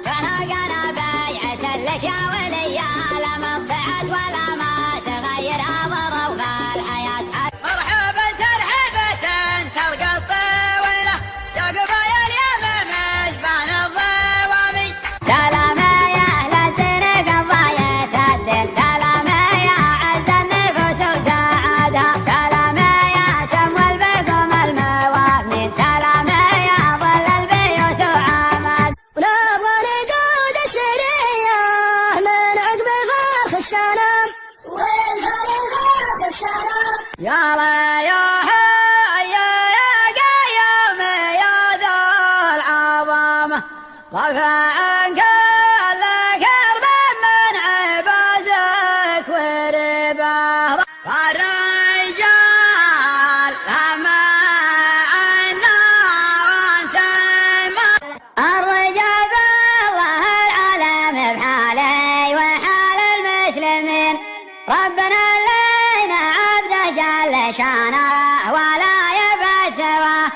فلقنا بيعة لك يا ولي الأمر بعد ولا ما تغير ظروف الحياة. مرحبا ترحبة تلقى الطويلة يا قبايل يا مزبان الضوامي. سلام يا أهل الدين قضايا الدين، سلام يا عز النفوس وسعادها، سلام يا سمو البقوم الموامين، سلام يا ظل البيوت وعماد. ونبغى ردود السرية من عقب فرخ السلام والفرخ السلام. يلا يا هيا يا قيوم يا ذا العظمة، رفع كل كرب من عبادك ورباه. الرجال لما عنا وانت الرجال الله العالم بحالي وحال المسلمين، ربنا لينا عبده جل شانه ولا يبعد سواه.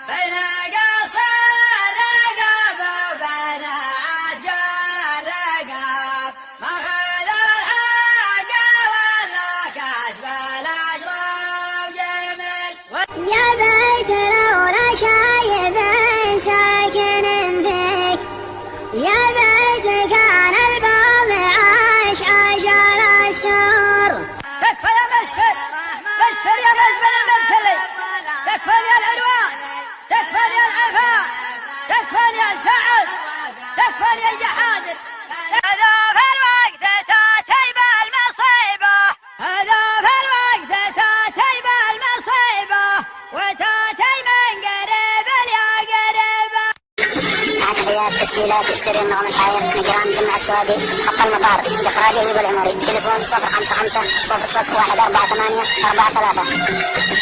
بين قصر رقب وبين عجل رقب، ماخذ الحق ولا كسب الاجر وجميل. يا بيت لولا شايب ساكن فيك، يا بيت كان الباب عاش السور. تكفى يا مسفر، مسفر يا مزبل المبتلي، تكفى يا العروة، تكفى يا العفا، تكفى يا السعد، تكفى يا الجحادر. هذا في الوقت تاتي بالمصيبة، هذا في الوقت تاتي بالمصيبة، وتاتي من قريب يا قريبة. مع تحيات تسجيلات ستوريو النغم الحاير نجران جمع السوادي، خط المطار إخراج أيوب العمري، تليفون 055 00 148 43.